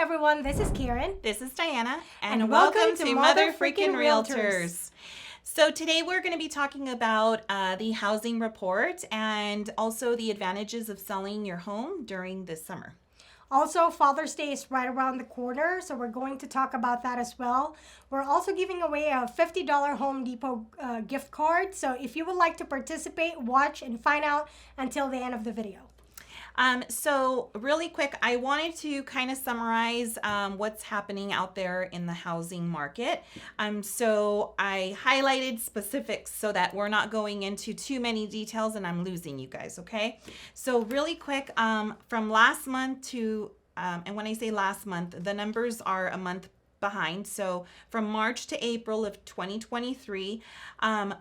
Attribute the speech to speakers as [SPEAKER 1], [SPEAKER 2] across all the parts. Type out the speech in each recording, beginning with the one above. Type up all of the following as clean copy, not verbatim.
[SPEAKER 1] everyone, this is Karen.
[SPEAKER 2] This is Diana,
[SPEAKER 1] and welcome to Mother Freakin Realtors.
[SPEAKER 2] So today we're going to be talking about the housing report and also the advantages of selling your home during this summer.
[SPEAKER 1] Also, Father's Day is right around the corner, so we're going to talk about that as well. We're also giving away a $50 Home Depot gift card, so if you would like to participate, watch and find out until the end of the video.
[SPEAKER 2] So really quick, I wanted to kind of summarize what's happening out there in the housing market. So I highlighted specifics so that we're not going into too many details and I'm losing you guys, okay? So really quick, from last month to, and when I say last month, the numbers are a month behind. So from March to April of 2023,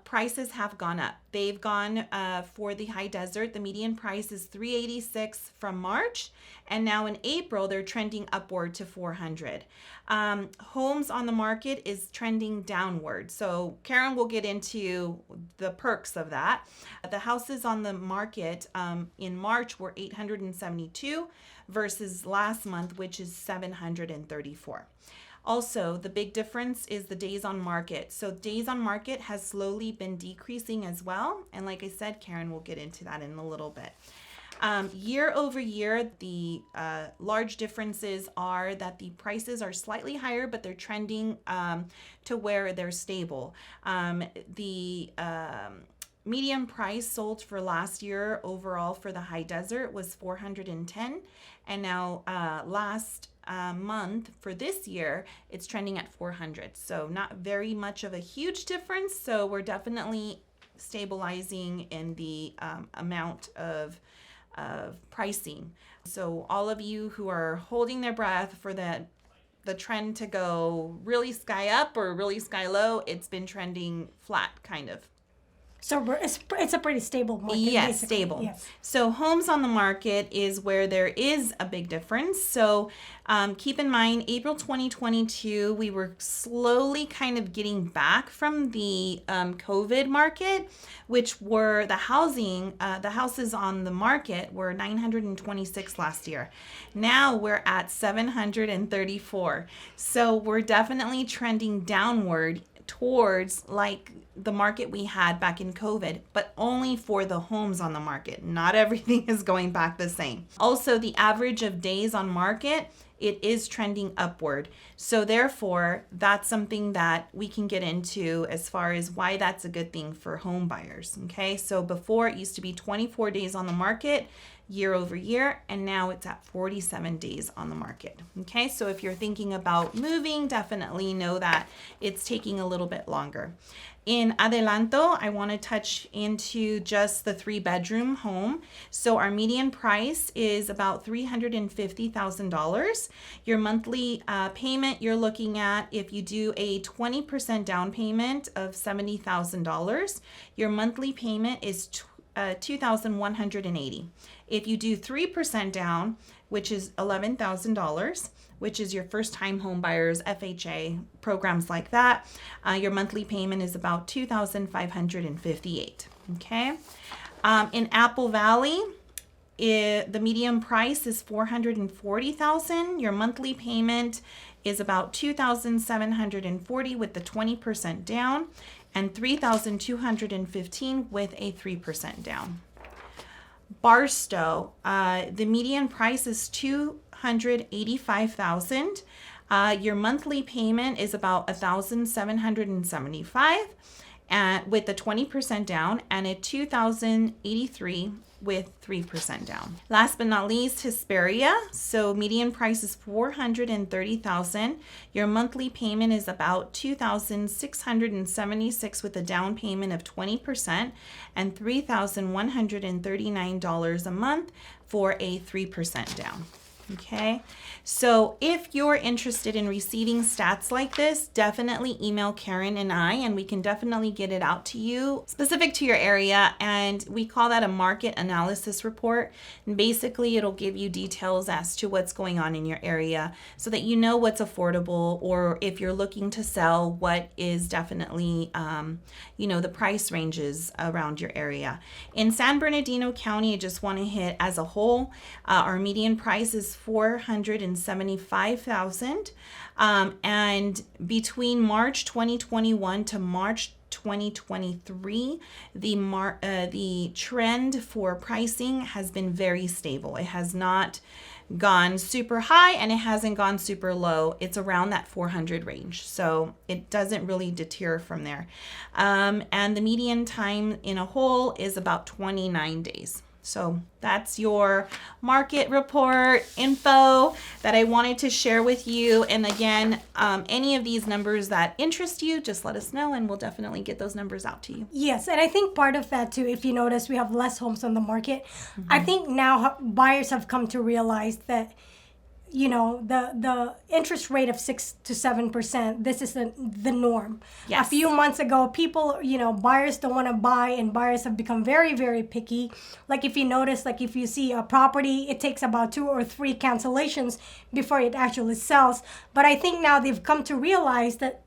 [SPEAKER 2] prices have gone up. They've gone for the high desert. The median price is $386 from March, and now in April they're trending upward to $400. Homes on the market is trending downward. So Karen will get into the perks of that. The houses on the market in March were 872 versus last month, which is 734. Also, the big difference is the days on market. So days on market has slowly been decreasing as well. And like I said, Karen will get into that in a little bit. Year over year, the large differences are that the prices are slightly higher, but they're trending to where they're stable. The median price sold for last year overall for the high desert was $410, and now last month for this year it's trending at $400. So not very much of a huge difference. So we're definitely stabilizing in the amount of pricing. So all of you who are holding their breath for the trend to go really sky up or really sky low, it's been trending flat kind of.
[SPEAKER 1] So it's a pretty stable market.
[SPEAKER 2] Yes,
[SPEAKER 1] basically.
[SPEAKER 2] stable.
[SPEAKER 1] Yes.
[SPEAKER 2] So homes on the market is where there is a big difference. So keep in mind, April 2022, we were slowly kind of getting back from the COVID market, which were the houses on the market were 926 last year. Now we're at 734. So we're definitely trending downward towards like the market we had back in COVID, but only for the homes on the market. Not everything is going back the same. Also, the average of days on market, it is trending upward. So therefore, that's something that we can get into as far as why that's a good thing for home buyers. Okay, so before it used to be 24 days on the market year over year, and now it's at 47 days on the market. Okay, so if you're thinking about moving, definitely know that it's taking a little bit longer. In Adelanto, I want to touch into just the 3-bedroom home. So our median price is about $350,000. Your monthly payment you're looking at, if you do a 20% down payment of $70,000, your monthly payment is $2,180. If you do 3% down, which is $11,000, which is your first time home buyers, FHA, programs like that, your monthly payment is about $2,558. Okay. In Apple Valley, the median price is $440,000. Your monthly payment is about $2,740 with the 20% down, and $3,215 with a 3% down. Barstow, the median price is $285,000. Your monthly payment is about $1,775 with the 20% down, and a $2,083 with 3% down. Last but not least, Hesperia. So median price is $430,000. Your monthly payment is about $2,676 with a down payment of 20% and $3,139 a month for a 3% down. Okay, so if you're interested in receiving stats like this, definitely email Karen and I, and we can definitely get it out to you specific to your area. And we call that a market analysis report. And basically, it'll give you details as to what's going on in your area so that you know what's affordable, or if you're looking to sell, what is definitely, the price ranges around your area. In San Bernardino County, I just want to hit as a whole, our median price is $475,000. And between March 2021 to March 2023, the trend for pricing has been very stable. It has not gone super high and it hasn't gone super low. It's around that 400 range. So it doesn't really deter from there. And the median time in a whole is about 29 days. So that's your market report info that I wanted to share with you. And again, any of these numbers that interest you, just let us know and we'll definitely get those numbers out to you.
[SPEAKER 1] Yes, and I think part of that too, if you notice, we have less homes on the market. I think now buyers have come to realize that, you know, the interest rate of 6 to 7%, this is the norm.
[SPEAKER 2] Yes.
[SPEAKER 1] A few months ago, people, you know, buyers don't want to buy, and buyers have become very, very picky. Like if you notice, like if you see a property, it takes about 2 or 3 cancellations before it actually sells. But I think now they've come to realize that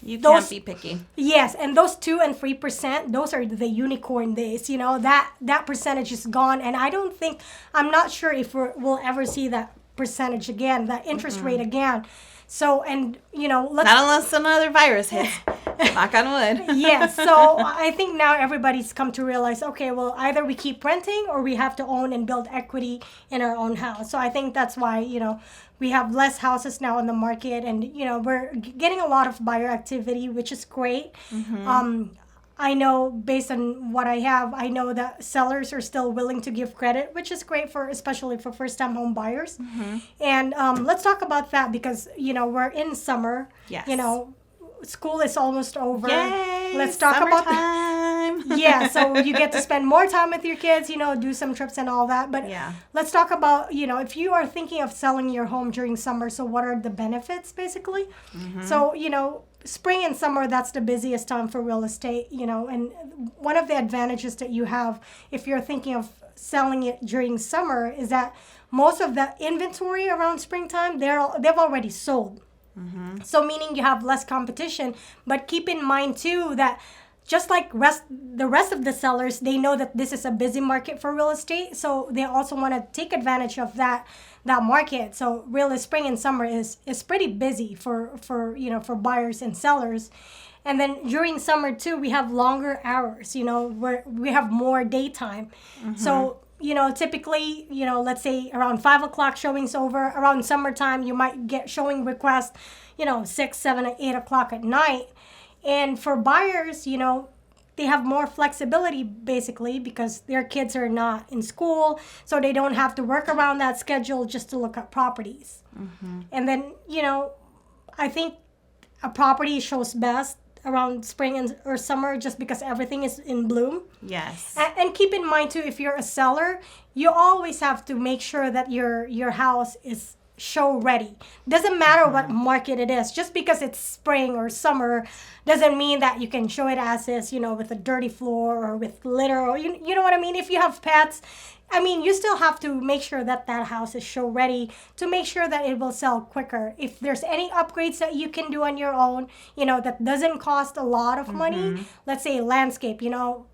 [SPEAKER 2] you can't be picky.
[SPEAKER 1] Yes, and those 2 and 3%, those are the unicorn days. You know, that percentage is gone, and I'm not sure if we'll ever see that percentage again, that interest rate again. So, and you know,
[SPEAKER 2] not unless another virus hits. Knock on wood.
[SPEAKER 1] Yes. So I think now everybody's come to realize, okay, well, either we keep renting or we have to own and build equity in our own house. So I think that's why, you know, we have less houses now on the market, and you know, we're getting a lot of buyer activity, which is great. I know based on what I have, I know that sellers are still willing to give credit, which is great especially for first-time home buyers. And let's talk about that because, you know, we're in summer.
[SPEAKER 2] Yes.
[SPEAKER 1] You know, school is almost over.
[SPEAKER 2] Yay,
[SPEAKER 1] let's talk about
[SPEAKER 2] time.
[SPEAKER 1] Yeah, so you get to spend more time with your kids, you know, do some trips and all that. But let's talk about, you know, if you are thinking of selling your home during summer, so what are the benefits basically? So, you know, spring and summer, that's the busiest time for real estate, you know, and one of the advantages that you have if you're thinking of selling it during summer is that most of the inventory around springtime, they've already sold. So meaning you have less competition, but keep in mind too that just like the rest of the sellers, they know that this is a busy market for real estate, so they also want to take advantage of that market. So really spring and summer is pretty busy for you know, for buyers and sellers. And then during summer too, we have longer hours, you know, where we have more daytime. So, you know, typically, you know, let's say around 5 o'clock showing's over. Around summertime, you might get showing requests, you know, 6, 7, 8 o'clock at night. And for buyers, you know, they have more flexibility basically because their kids are not in school, so they don't have to work around that schedule just to look at properties. And then, you know, I think a property shows best around spring or summer just because everything is in bloom.
[SPEAKER 2] Yes.
[SPEAKER 1] And keep in mind too, if you're a seller, you always have to make sure that your house is show ready. Doesn't matter what market it is. Just because it's spring or summer doesn't mean that you can show it as is, you know, with a dirty floor or with litter, or you know what I mean? If you have pets, I mean, you still have to make sure that house is show ready to make sure that it will sell quicker. If there's any upgrades that you can do on your own, you know, that doesn't cost a lot of money, let's say landscape, you know,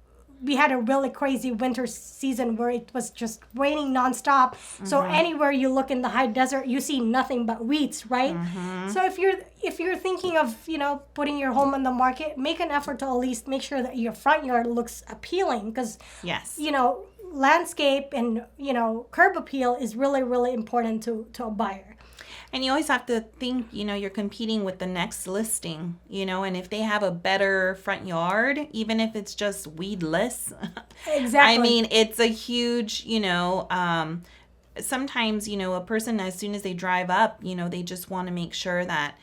[SPEAKER 1] we had a really crazy winter season where it was just raining nonstop. So anywhere you look in the high desert, you see nothing but weeds, right? So if you're thinking of, you know, putting your home on the market, make an effort to at least make sure that your front yard looks appealing because, you know, landscape and, you know, curb appeal is really, really important to a buyer.
[SPEAKER 2] And you always have to think, you know, you're competing with the next listing, you know, and if they have a better front yard, even if it's just weedless.
[SPEAKER 1] Exactly.
[SPEAKER 2] I mean, it's a huge, you know, sometimes, you know, a person, as soon as they drive up, you know, they just want to make sure that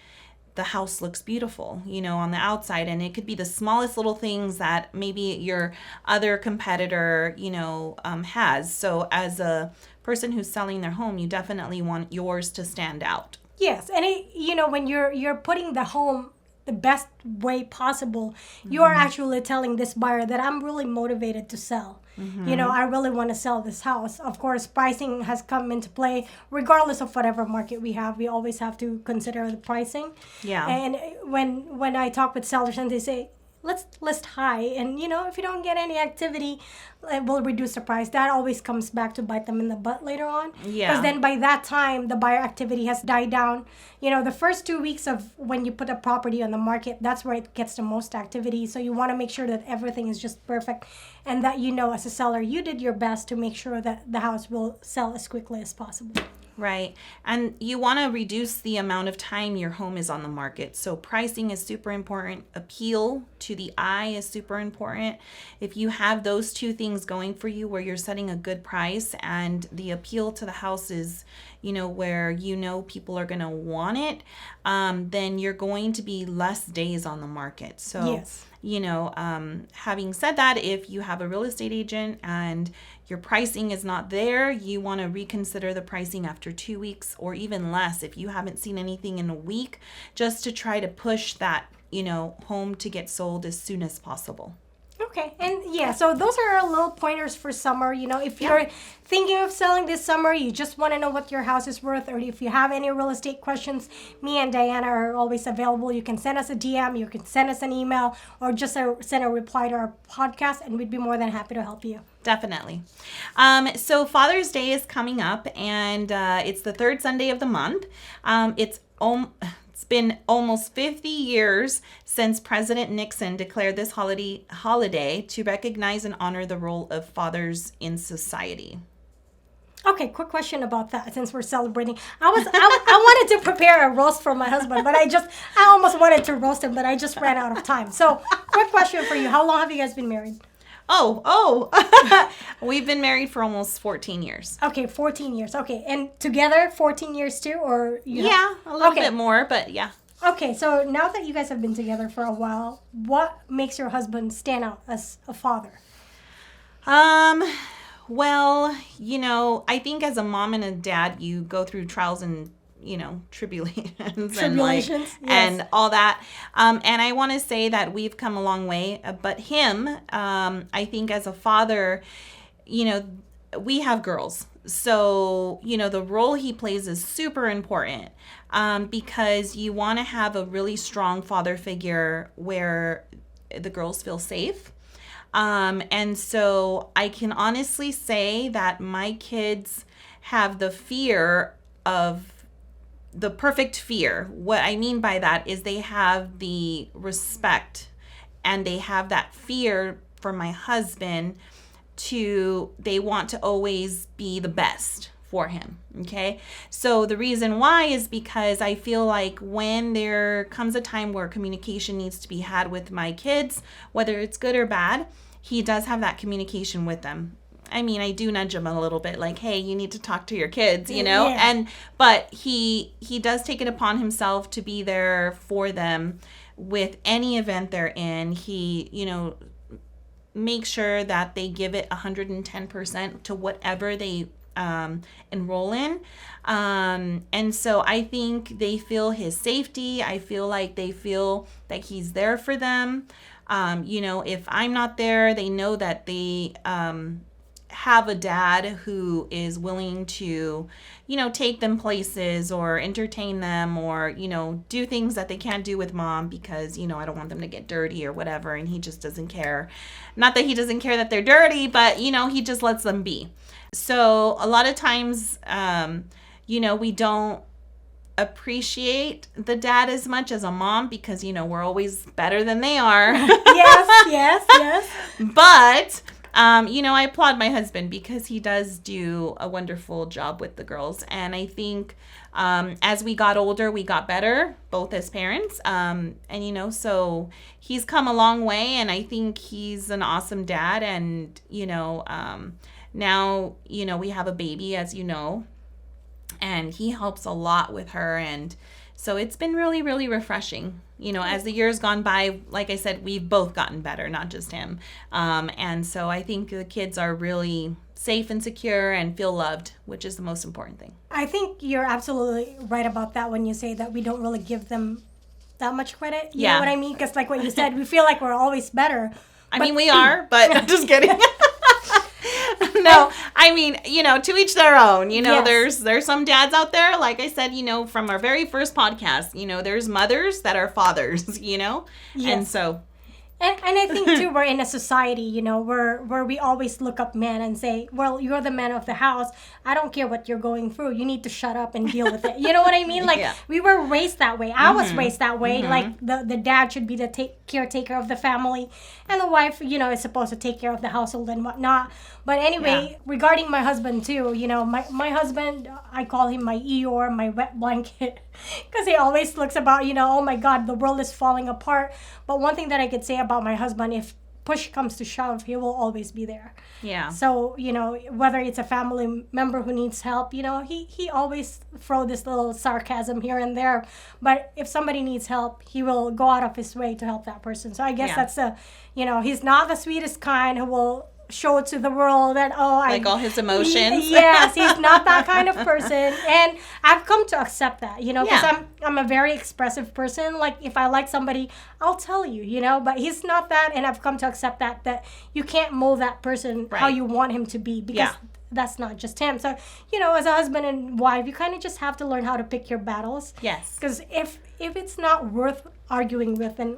[SPEAKER 2] the house looks beautiful, you know, on the outside. And it could be the smallest little things that maybe your other competitor, you know, has. So as a person who's selling their home, you definitely want yours to stand out.
[SPEAKER 1] Yes, and you know, when you're putting the home the best way possible, you are actually telling this buyer that I'm really motivated to sell. You know, I really want to sell this house. Of course, pricing has come into play. Regardless of whatever market we have, we always have to consider the pricing.
[SPEAKER 2] Yeah.
[SPEAKER 1] And when I talk with sellers and they say, let's list high. And, if you don't get any activity, it will reduce the price. That always comes back to bite them in the butt later on.
[SPEAKER 2] Yeah.
[SPEAKER 1] Because then by that time, the buyer activity has died down. The first 2 weeks of when you put a property on the market, that's where it gets the most activity. So you want to make sure that everything is just perfect, and that, as a seller, you did your best to make sure that the house will sell as quickly as possible.
[SPEAKER 2] Right. And you want to reduce the amount of time your home is on the market. So pricing is super important. Appeal to the eye is super important. If you have those two things going for you, where you're setting a good price and the appeal to the house is, where people are going to want it, then you're going to be less days on the market. So,
[SPEAKER 1] yes.
[SPEAKER 2] Having said that, if you have a real estate agent and your pricing is not there, you want to reconsider the pricing after 2 weeks or even less if you haven't seen anything in a week, just to try to push that, home to get sold as soon as possible.
[SPEAKER 1] Okay. And so those are our little pointers for summer. If you're thinking of selling this summer, you just want to know what your house is worth, or if you have any real estate questions, me and Diana are always available. You can send us a DM, you can send us an email, or just send a reply to our podcast, and we'd be more than happy to help you.
[SPEAKER 2] Definitely. So Father's Day is coming up, and it's the third Sunday of the month. It's been almost 50 years since President Nixon declared this holiday to recognize and honor the role of fathers in society.
[SPEAKER 1] Okay, quick question about that, since we're celebrating. I wanted to prepare a roast for my husband, but I almost wanted to roast him, but I just ran out of time. So, quick question for you. How long have you guys been married?
[SPEAKER 2] Oh, we've been married for almost 14 years.
[SPEAKER 1] Okay, 14 years. Okay, and together 14 years too, or
[SPEAKER 2] a little bit more, but yeah.
[SPEAKER 1] Okay, so now that you guys have been together for a while, what makes your husband stand out as a father?
[SPEAKER 2] Well, I think as a mom and a dad, you go through trials and tribulations and all that. And I want to say that we've come a long way. But him, I think as a father, we have girls. So, the role he plays is super important, because you want to have a really strong father figure where the girls feel safe. And so I can honestly say that my kids have the perfect fear. What I mean by that is they have the respect and they have that fear for my husband. They want to always be the best for him. Okay. So the reason why is because I feel like when there comes a time where communication needs to be had with my kids, whether it's good or bad, he does have that communication with them. I mean, I do nudge him a little bit, like, hey, you need to talk to your kids,
[SPEAKER 1] Yeah.
[SPEAKER 2] But he does take it upon himself to be there for them with any event they're in. He, make sure that they give it 110% to whatever they enroll in. And so I think they feel his safety. I feel like they feel that he's there for them. If I'm not there, they know that they have a dad who is willing to, take them places or entertain them or, do things that they can't do with mom because, I don't want them to get dirty or whatever. And he just doesn't care. Not that he doesn't care that they're dirty, but, he just lets them be. So a lot of times, we don't appreciate the dad as much as a mom because, we're always better than they are.
[SPEAKER 1] Yes.
[SPEAKER 2] But I applaud my husband because he does do a wonderful job with the girls. And I think as we got older, we got better, both as parents. So he's come a long way, and I think he's an awesome dad. And, now, we have a baby, as you know, and he helps a lot with her. And so it's been really, really refreshing. As the years gone by, like I said, we've both gotten better, not just him. And so I think the kids are really safe and secure and feel loved, which is the most important thing.
[SPEAKER 1] I think you're absolutely right about that when you say that we don't really give them that much credit. You know what I mean? Because like what you said, we feel like we're always better.
[SPEAKER 2] I mean, we are, but I'm just kidding. No, I mean, to each their own.
[SPEAKER 1] Yes.
[SPEAKER 2] There's some dads out there, like I said, from our very first podcast, there's mothers that are fathers,
[SPEAKER 1] Yes.
[SPEAKER 2] And so.
[SPEAKER 1] And I think too, we're in a society, where we always look up men and say, well, you're the man of the house. I don't care what you're going through. You need to shut up and deal with it. You know what I mean? Like,
[SPEAKER 2] Yeah.
[SPEAKER 1] we were raised that way. I was raised that way. Like, the dad should be the caretaker of the family, and the wife, is supposed to take care of the household and whatnot. But anyway, regarding my husband too, my husband, I call him my Eeyore, my wet blanket, because he always looks about, oh my God, the world is falling apart. But one thing that I could say about my husband, if push comes to shove, he will always be there.
[SPEAKER 2] Yeah.
[SPEAKER 1] So, whether it's a family member who needs help, he always throw this little sarcasm here and there. But if somebody needs help, he will go out of his way to help that person. So I guess that's he's not the sweetest kind who will show it to the world that
[SPEAKER 2] all his emotions.
[SPEAKER 1] Yes, he's not that kind of person, and I've come to accept that, because I'm a very expressive person. Like, if I like somebody, I'll tell you, but he's not that, and I've come to accept that you can't mold that person how you want him to be, because that's not just him. So, as a husband and wife, you kind of just have to learn how to pick your battles.
[SPEAKER 2] Yes.
[SPEAKER 1] Because if it's not worth arguing with, then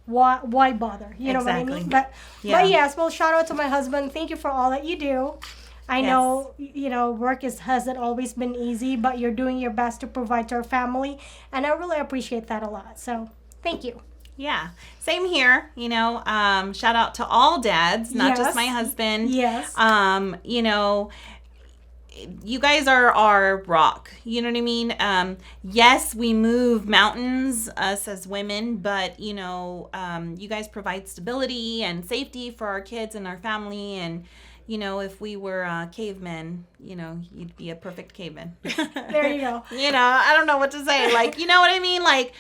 [SPEAKER 1] why bother? You know what I mean? But yes, well, shout out to my husband. Thank you for all that you do. I know, work hasn't always been easy, but you're doing your best to provide to our family, and I really appreciate that a lot. So thank you.
[SPEAKER 2] Yeah, same here. Shout out to all dads, not just my husband.
[SPEAKER 1] Yes.
[SPEAKER 2] You guys are our rock. You know what I mean? Yes, we move mountains, us as women, but, you guys provide stability and safety for our kids and our family. And, if we were cavemen, you'd be a perfect caveman.
[SPEAKER 1] There you go.
[SPEAKER 2] I don't know what to say. Like, you know what I mean? Like,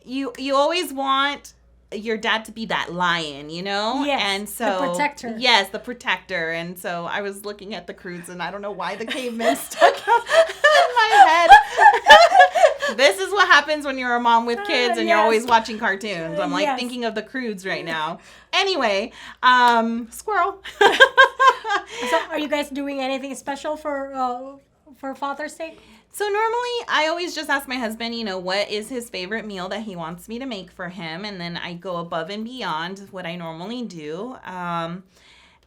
[SPEAKER 2] you always want your dad to be that lion,
[SPEAKER 1] Yes,
[SPEAKER 2] and so
[SPEAKER 1] the protector.
[SPEAKER 2] Yes, the protector. And so I was looking at the Croods, and I don't know why the caveman stuck out in my head. This is what happens when you're a mom with kids and you're always watching cartoons. I'm like thinking of the Croods right now. Anyway, squirrel.
[SPEAKER 1] So, are you guys doing anything special for Father's Day?
[SPEAKER 2] So normally I always just ask my husband, what is his favorite meal that he wants me to make for him. And then I go above and beyond what I normally do.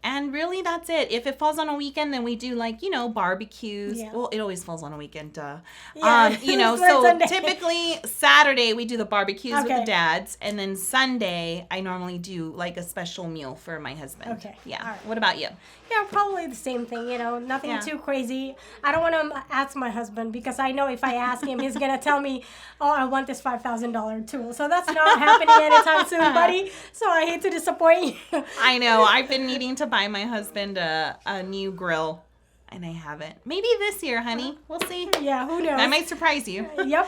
[SPEAKER 2] And really that's it. If it falls on a weekend, then we do barbecues. Yeah. Well, it always falls on a weekend, duh.
[SPEAKER 1] Yeah.
[SPEAKER 2] So typically Saturday we do the barbecues with the dads. And then Sunday I normally do a special meal for my husband.
[SPEAKER 1] Okay.
[SPEAKER 2] Yeah.
[SPEAKER 1] Right.
[SPEAKER 2] What about you?
[SPEAKER 1] Yeah, probably the same thing, nothing too crazy. I don't want to ask my husband, because I know if I ask him, he's going to tell me, I want this $5,000 tool. So that's not happening anytime soon, buddy. So I hate to disappoint you.
[SPEAKER 2] I know. I've been needing to buy my husband a new grill, and I haven't. Maybe this year, honey. We'll see.
[SPEAKER 1] Yeah, who knows?
[SPEAKER 2] That might surprise you.
[SPEAKER 1] Yep.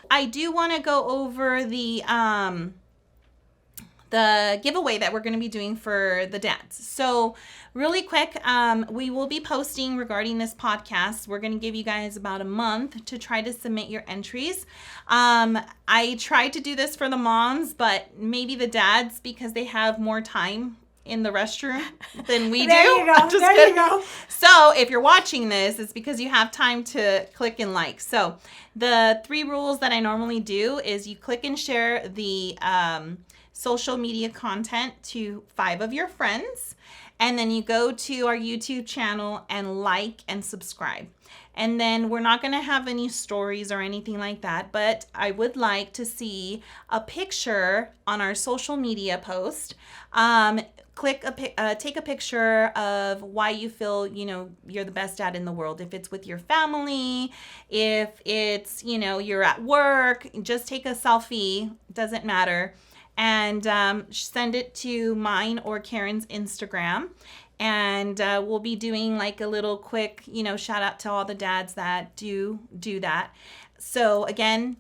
[SPEAKER 2] I do want to go over the giveaway that we're going to be doing for the dads. So really quick, we will be posting regarding this podcast. We're going to give you guys about a month to try to submit your entries. I tried to do this for the moms, but maybe the dads, because they have more time in the restroom than we do.
[SPEAKER 1] There you go. There you go.
[SPEAKER 2] So if you're watching this, it's because you have time to click and like. So the 3 rules that I normally do is you click and share the social media content to 5 of your friends, and then you go to our YouTube channel and like and subscribe. And then we're not going to have any stories or anything like that, but I would like to see a picture on our social media post. Take a picture of why you feel, you're the best dad in the world. If it's with your family, if it's, you're at work, just take a selfie, doesn't matter. And send it to mine or Karen's Instagram. And we'll be doing a little quick, shout out to all the dads that do that. So again,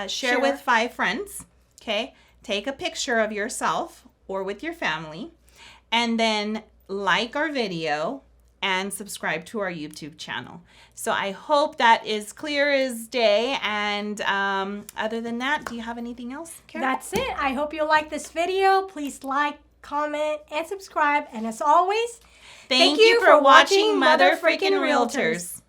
[SPEAKER 2] share with 5 friends. Okay. Take a picture of yourself or with your family, and then like our video and subscribe to our YouTube channel. So I hope that is clear as day. And other than that, do you have anything else, Karen?
[SPEAKER 1] That's it. I hope you like this video. Please like, comment, and subscribe. And as always,
[SPEAKER 2] thank you for watching Mother Freakin Realtors.